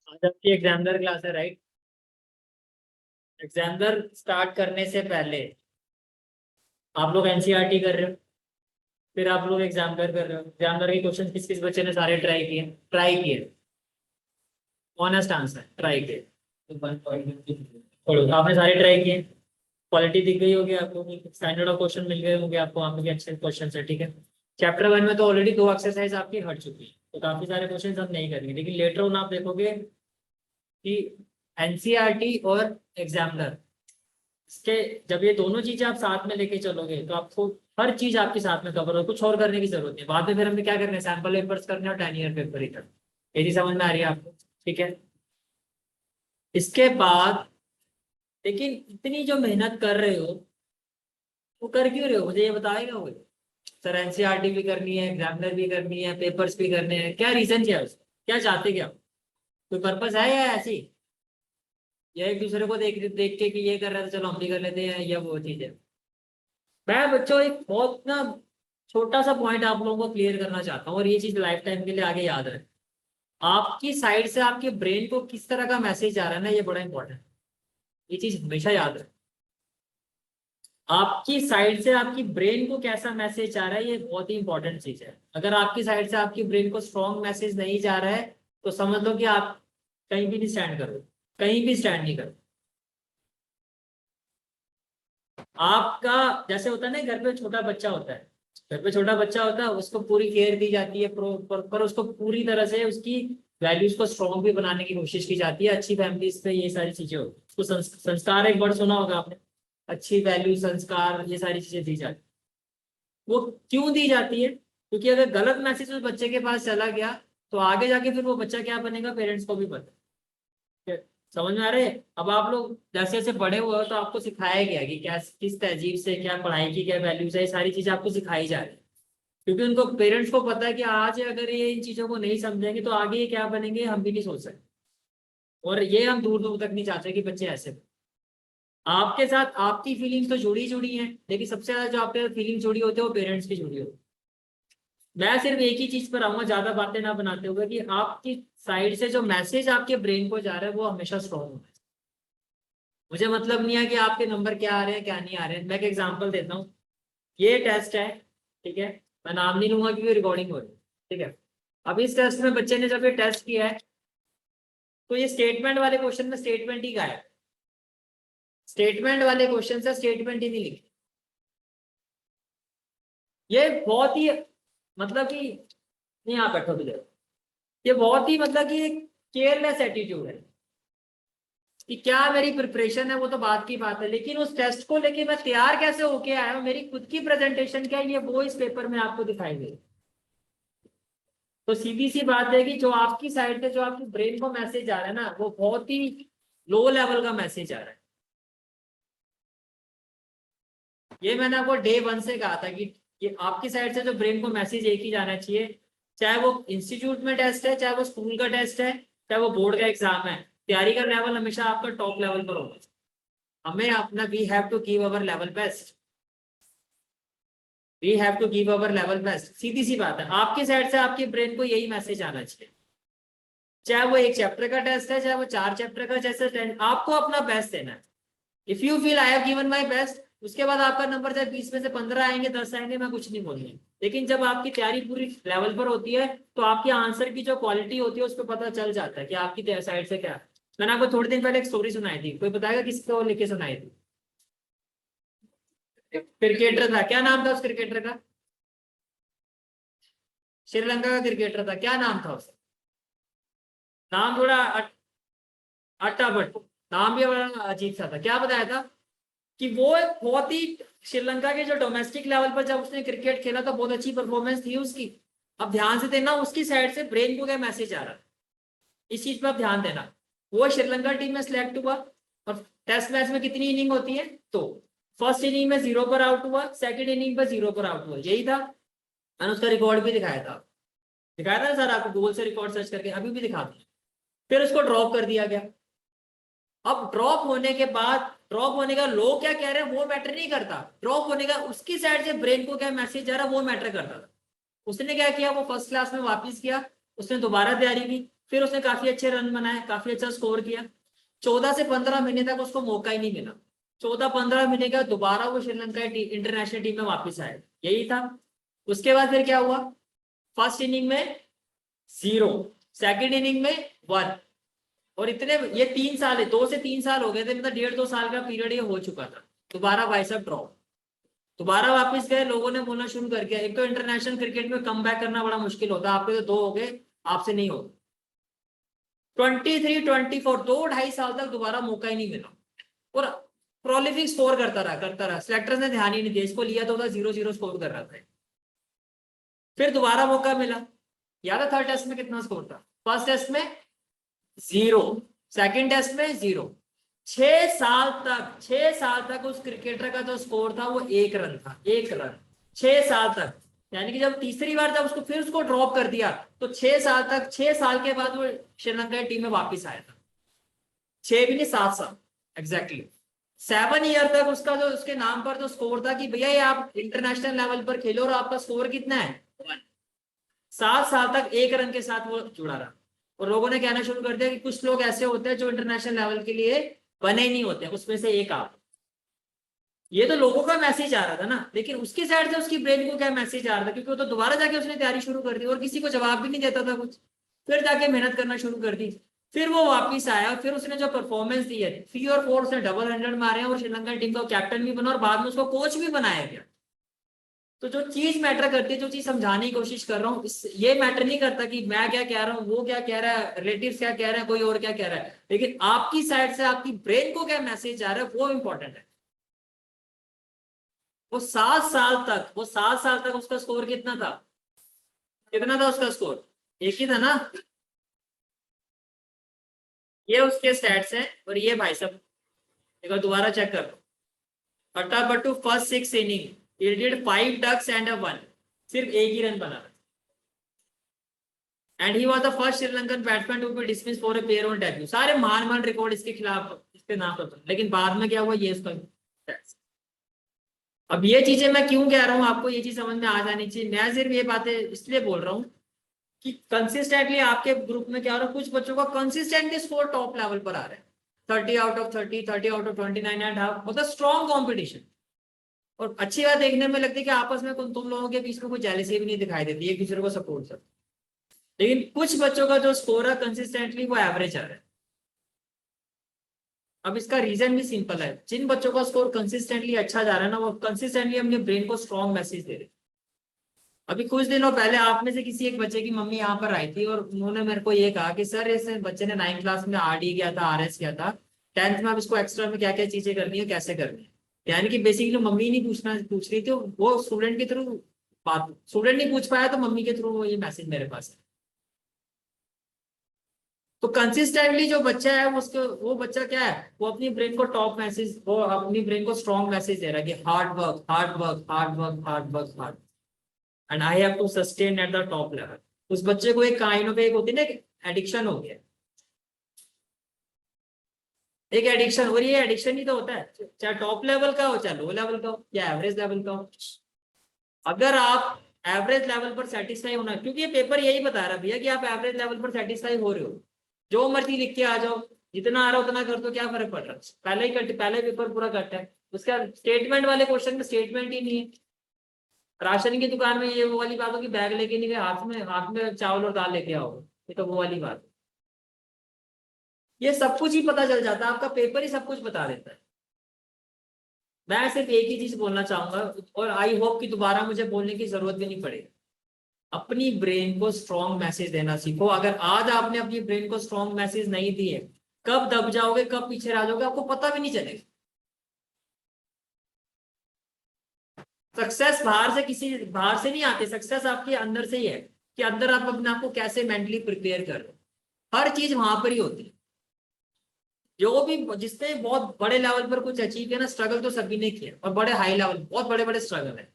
आज आपकी examiner class है, राइट? एग्जामिनर स्टार्ट करने से पहले आप लोग एनसीईआरटी कर रहे हो, फिर आप लोग एग्जामिनर कर रहे हो। एग्जामिनर के क्वेश्चन किस किस बच्चे ने सारे ट्राई किए? ऑनेस्ट आंसर, ट्राई किए। छोड़ो, आपने सारे ट्राई किए। क्वालिटी दिख गई होगी आपको, स्टैंडर्ड ऑफ क्वेश्चन मिल गए होंगे आपको, वहाँ पे भी अच्छे क्वेश्चन है, ठीक है। चैप्टर 1 में तो ऑलरेडी 2 एक्सरसाइज आपकी हट चुकी है, तो काफी सारे क्वेश्चन हम नहीं करेंगे, लेकिन लेटर ऑन आप देखोगे कि एनसीईआरटी और एग्जामिनर, इसके जब ये दोनों चीजें आप साथ में लेके चलोगे तो आपको हर चीज आपके साथ में कवर हो, कुछ और करने की जरूरत नहीं। बाद में फिर हमें क्या करना है, सैंपल पेपर्स करने और 10 ईयर पेपर ही करना। ये चीज समझ में आ रही है आपको? ठीक है। इसके बाद लेकिन इतनी जो मेहनत कर रहे हो वो कर क्यों रहे हो, मुझे ये बताएगा वो। सर एनसीईआरटी भी करनी है, एग्जामिनर भी करनी है, पेपर्स भी करने हैं, क्या रीजन क्या है उसका, क्या चाहते क्या हो? कोई पर्पस है या ऐसी, या एक दूसरे को देख देख के कि ये कर रहा है तो चलो हम भी कर लेते हैं, या वो चीज है? मैं बच्चों एक बहुत ना छोटा सा पॉइंट आप लोगों को क्लियर करना चाहता हूँ, और ये चीज लाइफ टाइम के लिए आगे याद रहे। आपकी साइड से आपके ब्रेन को किस तरह का मैसेज आ रहा है ना, ये बड़ा इंपॉर्टेंट है। ये चीज हमेशा याद रहे। आपकी साइड से आपकी ब्रेन को कैसा मैसेज आ रहा है, ये बहुत ही इंपॉर्टेंट चीज है। अगर आपकी साइड से आपकी ब्रेन को स्ट्रॉन्ग मैसेज नहीं जा रहा है तो समझ लो कि आप कहीं भी नहीं स्टैंड करो, कहीं भी स्टैंड नहीं करो। आपका जैसे होता है ना, घर पे छोटा बच्चा होता है, घर पे छोटा बच्चा होता है, उसको पूरी केयर दी जाती है, पर उसको पूरी तरह से उसकी वैल्यूज को स्ट्रॉन्ग भी बनाने की कोशिश की जाती है। अच्छी फैमिलीज पे ये सारी चीजें होती है। उसको संस्कार एक वर्ड सुना होगा आपने, अच्छी वैल्यू, संस्कार, ये सारी चीजें दी जाती है। वो क्यों दी जाती है? क्योंकि अगर गलत मैसेज उस बच्चे के पास चला गया तो आगे जाके फिर वो बच्चा क्या बनेगा, पेरेंट्स को भी पता है। समझ में आ रहे हैं? अब आप लोग जैसे जैसे बड़े हुए हो तो आपको सिखाया गया कि क्या, किस तहजीब से, क्या पढ़ाई की क्या वैल्यूज है, ये सारी चीजें आपको सिखाई जा रही है। क्योंकि उनको, पेरेंट्स को पता है कि आज अगर ये इन चीजों को नहीं समझेंगे तो आगे ये क्या बनेंगे हम भी नहीं सोच सकते। और ये हम दूर दूर तक नहीं चाहते कि बच्चे ऐसे बने। आपके साथ आपकी फीलिंग्स तो जुड़ी जुड़ी हैं, लेकिन सबसे ज्यादा जो आपके फीलिंग जुड़ी होती है वो पेरेंट्स की जुड़ी होती है। मैं सिर्फ एक ही चीज पर आऊंगा, ज्यादा बातें ना बनाते हुए, कि आपकी साइड से जो मैसेज आपके ब्रेन को जा रहा है वो हमेशा स्ट्रॉन्ग होना चाहिए। मुझे मतलब नहीं है कि आपके नंबर क्या आ रहे हैं क्या नहीं आ रहे हैं। मैं एक एग्जांपल देता हूँ। ये टेस्ट है, ठीक है, मैं नाम नहीं लूंगा क्योंकि रिकॉर्डिंग हो रही है, ठीक है। अब इस टेस्ट में बच्चे ने जब ये टेस्ट किया है तो ये स्टेटमेंट वाले क्वेश्चन में स्टेटमेंट ही गायब। स्टेटमेंट वाले क्वेश्चन से स्टेटमेंट ही नहीं लिखी। ये बहुत ही मतलब कि, नहीं आप बैठो भी, ये बहुत ही मतलब कि केयरलेस एटीट्यूड है। कि क्या मेरी प्रिपरेशन है वो तो बात की बात है, लेकिन उस टेस्ट को लेके मैं तैयार कैसे होके आया हूँ, मेरी खुद की प्रेजेंटेशन क्या है, ये वो इस पेपर में आपको दिखाई दे। तो सीधी सी बात है कि जो आपकी साइड से जो आपकी ब्रेन को मैसेज आ रहा है ना, वो बहुत ही लो लेवल का मैसेज आ रहा है। ये मैंने आपको डे 1 से कहा था कि ये आपकी साइड से जो ब्रेन को मैसेज एक ही जाना चाहिए। चाहे वो इंस्टीट्यूट में टेस्ट है, चाहे वो स्कूल का टेस्ट है, चाहे वो बोर्ड का एग्जाम है, तैयारी का लेवल हमेशा आपका टॉप लेवल पर होगा। हमें अपना, we have to give our level best, we have to give our level best. सीधी सी बात है, आपकी साइड से आपके ब्रेन को यही मैसेज आना चाहिए। चाहे वो एक चैप्टर का टेस्ट है, चाहे वो 4 चैप्टर का, जैसे आपको अपना बेस्ट देना है। If you feel I have given my best, उसके बाद आपका नंबर चाहे 20 में से 15 आएंगे, 10 आएंगे, मैं कुछ नहीं बोलूंगा। लेकिन जब आपकी तैयारी पूरी लेवल पर होती है तो आपके आंसर की जो क्वालिटी होती है उस पर पता चल जाता है कि आपकी साइड से क्या है। मैंने आपको थोड़े दिन पहले एक स्टोरी सुनाई थी, कोई बताएगा किसको लेके सुनाई थी? क्रिकेटर था, क्या नाम था उस क्रिकेटर का? श्रीलंका का क्रिकेटर था, क्या नाम था उसका? नाम थोड़ा अट्टा भट्ट, नाम भी बड़ा अजीब सा था। क्या बताया था कि वो एक बहुत ही, श्रीलंका के जो डोमेस्टिक लेवल पर जब उसने क्रिकेट खेला तो बहुत अच्छी परफॉर्मेंस थी उसकी। अब ध्यान से देना, उसकी साइड से ब्रेन को क्या मैसेज आ रहा है, इस चीज पर आप ध्यान देना। वो श्रीलंका टीम में सिलेक्ट हुआ, और टेस्ट मैच में कितनी इनिंग होती है, तो फर्स्ट इनिंग में 0 पर आउट हुआ, सेकंड इनिंग पर 0 पर आउट हुआ, यही था। मैंने उसका रिकॉर्ड भी दिखाया था सर आपको, गूगल से रिकॉर्ड सर्च करके अभी भी दिखा दूं। फिर उसको ड्रॉप कर दिया गया। अब ड्रॉप होने के बाद, ड्रॉप होने का लोग क्या कह रहे हैं वो मैटर नहीं करता, ड्रॉप होने का उसकी साइड से ब्रेन को क्या मैसेज आ रहा है वो मैटर करता था। उसने क्या किया, वो फर्स्ट क्लास में वापस किया, उसने दोबारा तैयारी की, फिर उसने काफी अच्छे रन बनाए, काफी अच्छा स्कोर किया। 14 से 15 महीने तक उसको मौका ही नहीं मिला। 14-15 महीने का दोबारा वो श्रीलंका इंटरनेशनल टीम में वापस आए, यही था। उसके बाद फिर क्या हुआ, फर्स्ट इनिंग में 0, सेकंड इनिंग में 1, और इतने ये 3 साल है, 2 से 3 साल हो गए थे, मतलब 1.5-2 साल का पीरियड ये हो चुका था। दोबारा भाई साहब ड्रॉप, दोबारा वापस गए, लोगों ने बोलना शुरू कर दिया। एक तो इंटरनेशनल क्रिकेट में कम बैक करना बड़ा मुश्किल होता है, आपके तो 2 हो गए, आपसे नहीं होगा। 23-24, 2-2.5 साल तक दोबारा मौका ही नहीं मिला, और प्रोलिफिक स्कोर करता रहा। सेलेक्टर्स ने ध्यान ही नहीं दिया, इसको लिया तो 0-0 स्कोर कर रहा था। फिर दोबारा मौका मिला, याद है थर्ड टेस्ट में कितना स्कोर था, फर्स्ट टेस्ट में 0, सेकंड टेस्ट में 0। 6 साल तक उस क्रिकेटर का जो स्कोर था वो 1 रन था, 1 रन 6 साल तक। यानी कि जब तीसरी बार जब उसको ड्रॉप कर दिया, तो 6 साल तक, 6 साल के बाद वो श्रीलंका टीम में वापस आया था। 6 भी नहीं, 7 साल एग्जैक्टली। 7 ईयर तक उसका जो उसके नाम पर जो स्कोर था कि भैया ये आप इंटरनेशनल लेवल पर खेलो और आपका स्कोर कितना है 1। 7 साल तक 1 रन के साथ वो जुड़ा रहा, और लोगों ने कहना शुरू कर दिया कि कुछ लोग ऐसे होते हैं जो इंटरनेशनल लेवल के लिए बने ही नहीं होते, उसमें से एक आप। ये तो लोगों का मैसेज आ रहा था ना, लेकिन उसकी साइड से उसकी ब्रेन को क्या मैसेज आ रहा था, क्योंकि वो तो दोबारा जाके उसने तैयारी शुरू कर दी और किसी को जवाब भी नहीं देता था कुछ। फिर जाके मेहनत करना शुरू कर दी, फिर वो वापिस आया, फिर उसने जो परफॉर्मेंस दी है 3 और 4 से डबल 100 मारे हैं, और श्रीलंका टीम का कैप्टन भी बना और बाद में उसको कोच भी बनाया गया। तो जो चीज मैटर करती है, जो चीज समझाने की कोशिश कर रहा हूँ, ये मैटर नहीं करता कि मैं क्या कह रहा हूँ, वो क्या कह रहा है, रिलेटिव्स क्या कह रहे हैं, कोई और क्या कह रहा है, लेकिन आपकी साइड से आपकी ब्रेन को क्या मैसेज आ रहा है वो इंपॉर्टेंट है। वो 7 साल तक उसका स्कोर कितना था, कितना था उसका स्कोर, एक ही था ना। ये उसके स्टैट्स हैं, और ये भाई साहब एक बार दोबारा चेक कर लो। Attabattu first 6 innings, he did 5 ducks and a 1, सिर्फ एक ही रन बना, and he was the first Sri Lankan batsman to be dismissed for a pair on debut। सारे मान रिकॉर्ड इसके खिलाफ, इसके नाम पर, लेकिन बाद में क्या हुआ ये उसका। अब ये चीजें मैं क्यों कह रहा हूँ, आपको ये चीज समझ में आ जानी चाहिए। मैं सिर्फ ये बातें इसलिए बोल रहा हूँ कि कंसिस्टेंटली आपके ग्रुप में क्या हो रहा है, कुछ बच्चों का कंसिस्टेंटली स्कोर टॉप लेवल पर आ रहा है, 30 आउट ऑफ 30, 30 आउट ऑफ 29.5, मतलब स्ट्रॉन्ग कॉम्पिटिशन। और अच्छी बात देखने में लगती है कि आपस में तुम लोगों के बीच में कोई जेलसी भी नहीं दिखाई देती, एक दूसरे को सपोर्ट करते। लेकिन कुछ बच्चों का जो स्कोर है कंसिस्टेंटली वो एवरेज आ रहा है। अब इसका रीजन भी सिंपल है, जिन बच्चों का स्कोर कंसिस्टेंटली अच्छा जा रहा है ना, वो कंसिस्टेंटली अपने ब्रेन को स्ट्रॉन्ग मैसेज दे रहे। अभी कुछ दिनों पहले आप में से किसी एक बच्चे की मम्मी यहाँ पर आई थी, और उन्होंने मेरे को ये कहा कि सर इस बच्चे ने 9th क्लास में RD किया था, RS किया था, 10th में अब इसको एक्स्ट्रा में क्या क्या चीजें करनी है, कैसे करनी है। यानी कि बेसिकली मम्मी नहीं पूछ रही थी, वो स्टूडेंट के थ्रू बात, स्टूडेंट नहीं पूछ पाया तो मम्मी के थ्रू ये मैसेज मेरे पास है। तो कंसिस्टेंटली जो बच्चा है वो बच्चा क्या है, वो अपनी ब्रेन को टॉप मैसेज, वो अपनी ब्रेन को स्ट्रॉन्ग मैसेज दे रहा है कि hard work, hard work, hard work, hard work, hard, and I have to sustain at the top level. उस बच्चे को एक काइंड ऑफ एक होती है ना, एडिक्शन हो गया, एक एडिक्शन। और ये एडिक्शन ही तो होता है, चाहे टॉप लेवल का हो, चाहे लो लेवल का हो, या एवरेज लेवल का हो। अगर आप एवरेज लेवल पर सेटिस्फाई होना, क्योंकि ये पेपर यही बता रहा है भैया कि आप एवरेज लेवल पर सेटिस्फाई हो रहे हो, जो मर्जी लिख के आ जाओ, जितना आ रहा उतना कर दो, क्या फर्क पड़ रहा है, पहले पेपर पूरा कट है। उसका स्टेटमेंट वाले क्वेश्चन में स्टेटमेंट ही नहीं है। राशन की दुकान में ये वो वाली बात होगी, बैग लेके नहीं गए, हाथ में चावल और दाल लेके आओ, ये तो वो वाली बात है। ये सब कुछ ही पता चल जाता है, आपका पेपर ही सब कुछ बता देता है। मैं सिर्फ एक ही चीज बोलना चाहूंगा, और आई होप कि दोबारा मुझे बोलने की जरूरत भी नहीं पड़ेगी। अपनी ब्रेन को स्ट्रॉन्ग मैसेज देना सीखो। अगर आज आपने अपनी ब्रेन को स्ट्रॉन्ग मैसेज नहीं दिए, कब दब जाओगे, कब पीछे रह जाओगे, आपको पता भी नहीं चलेगा। सक्सेस बाहर से नहीं आती, सक्सेस आपके अंदर से ही है, कि अंदर आप अपने आप को कैसे मेंटली प्रिपेयर कर रहे हो। हर चीज वहां पर ही होती है। जो भी जिसने बहुत बड़े लेवल पर कुछ अचीव किया ना, स्ट्रगल तो सभी ने किया, और बड़े हाई लेवल बहुत बड़े बड़े स्ट्रगल है।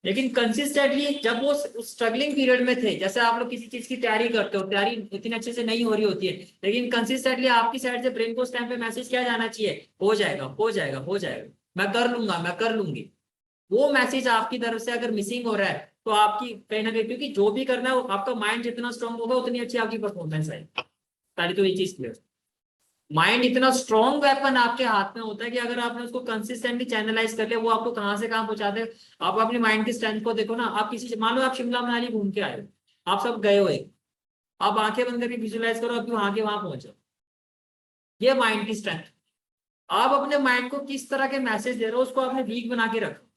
लेकिन कंसिस्टेंटली जब वो स्ट्रगलिंग पीरियड में थे, जैसे आप लोग किसी चीज की तैयारी करते हो, तैयारी इतनी अच्छे से नहीं हो रही होती है, लेकिन कंसिस्टेंटली आपकी साइड से ब्रेन को उस टाइम पे मैसेज क्या जाना चाहिए, हो जाएगा, हो जाएगा, हो जाएगा, मैं कर लूंगा, मैं कर लूंगी। वो मैसेज आपकी तरफ से अगर मिसिंग हो रहा है, तो आपकी कहीं ना कहीं, क्योंकि जो भी करना है वो आपका माइंड जितना स्ट्रांग होगा उतनी अच्छी आपकी परफॉर्मेंस है। पहले तो ये चीज क्लियर, माइंड इतना स्ट्रॉन्ग वेपन आपके हाथ में होता है कि अगर आपने उसको कंसिस्टेंटली चैनलाइज कर लिया, वो आपको कहां से कहां पहुंचा दे। आप अपने माइंड की स्ट्रेंथ को देखो ना, आप किसी, मान लो आप शिमला मनाली घूम के आए हो, आप सब गए हो, एक आप आंखें बंद करके विजुअलाइज करो अभी वहां के वहां पहुंचो, ये माइंड की स्ट्रेंथ। आप अपने माइंड को किस तरह के मैसेज दे रहे हो, उसको आपने वीक बना के रखो।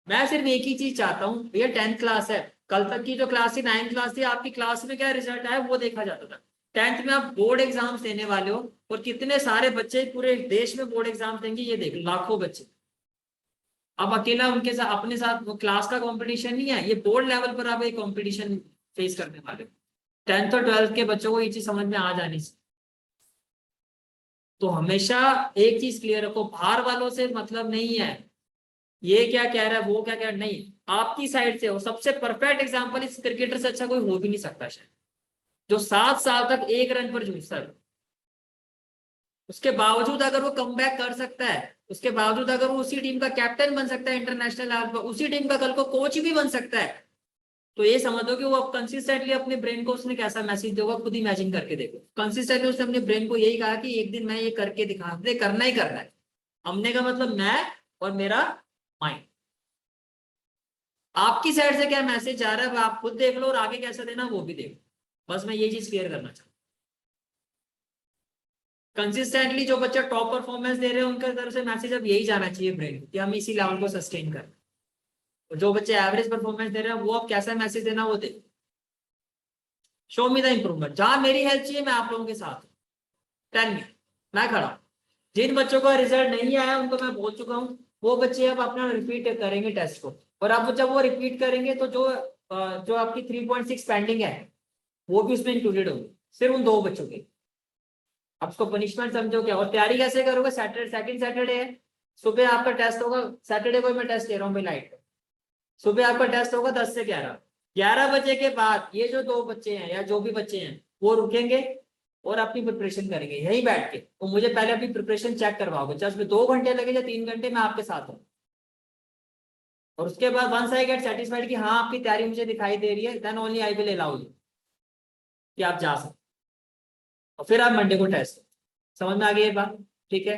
मैं सिर्फ एक ही चीज चाहता हूँ भैया, 10th क्लास है, कल तक की जो क्लास थी, 9th क्लास थी, आपकी क्लास में क्या रिजल्ट आया वो देखा जाता था। 10th में आप बोर्ड एग्जाम्स देने वाले हो, और कितने सारे बच्चे पूरे देश में बोर्ड एग्जाम देंगे, ये देख लाखों बच्चे। अब अकेला उनके साथ अपने साथ वो क्लास का कंपटीशन नहीं है, ये बोर्ड लेवल पर आप एक कंपटीशन फेस करने वाले हो। 10th और 12th के बच्चों को ये चीज समझ में आ जानी चाहिए। तो हमेशा एक चीज क्लियर रखो, बाहर वालों से मतलब नहीं है ये क्या कह रहा है वो क्या कह रहा है, नहीं, आपकी साइड से हो। सबसे परफेक्ट एग्जांपल इस क्रिकेटर से अच्छा कोई हो भी नहीं सकता शायद, जो 7 साल तक एक रन पर जूझता है, उसके बावजूद अगर वो कमबैक कर सकता है, उसके बावजूद अगर वो उसी टीम का कैप्टन बन सकता है इंटरनेशनल लेवल पर, उसी टीम का कल को कोच भी बन सकता है, तो ये समझ लो कि वो अब कंसिस्टेंटली अपने ब्रेन को उसने कैसा मैसेज देगा, खुद इमेजिन करके देखो। कंसिस्टेंटली उसने अपने ब्रेन को यही कहा कि एक दिन मैं ये करके दिखा दे, करना ही करना है। हमने का मतलब मैं और मेरा माइंड। आपकी साइड से क्या मैसेज जा रहा है वो आप खुद देख लो, और आगे कैसे देना वो भी देखो। बस मैं ये चीज क्लियर करना चाहता हूँ। कंसिस्टेंटली जो बच्चे टॉप परफॉर्मेंस दे रहे हैं उनके तरफ से मैसेज अब यही जाना चाहिए ब्रेन कि हम इसी लेवल को सस्टेन करें। और जो बच्चे एवरेज परफॉर्मेंस दे रहे हैं वो अब कैसा मैसेज देना वो देखो। शो मी द इंप्रूवमेंट, जहां मेरी हेल्प चाहिए मैं आप लोगों के साथ हूं। 10 में मैं खड़ा हूं। जिन बच्चों का रिजल्ट नहीं आया उनको मैं बोल चुका हूँ, वो बच्चे अब अपना रिपीट करेंगे टेस्ट को। और अब जब वो रिपीट करेंगे तो जो आपकी 3.6 पेंडिंग है वो भी उसमें इंक्लूडेड होगी, सिर्फ उन 2 बच्चों की। आप उसको पनिशमेंट समझो क्या, और तैयारी कैसे करोगे, सैटरडे सेकंड सैटरडे है, सुबह आपका टेस्ट होगा। सैटरडे को मैं टेस्ट दे रहा हूँ भाई लाइट, सुबह आपका टेस्ट होगा 10 से 11। 11 बजे के बाद ये जो 2 बच्चे हैं या जो भी बच्चे हैं वो रुकेंगे और अपनी प्रिपरेशन करेंगे यहीं बैठ के। तो मुझे पहले अपनी प्रिपरेशन चेक करवाओगे, चाहे उसमें 2 घंटे लगे या 3 घंटे, मैं आपके साथ हूँ। और उसके बाद वंस आई गेट सेटिस्फाइड कि हाँ आपकी तैयारी मुझे दिखाई दे रही है, then only I will allow you कि आप जा सकते। और फिर आप मंडे को टेस्ट, समझ में आ गई ये बात, ठीक है।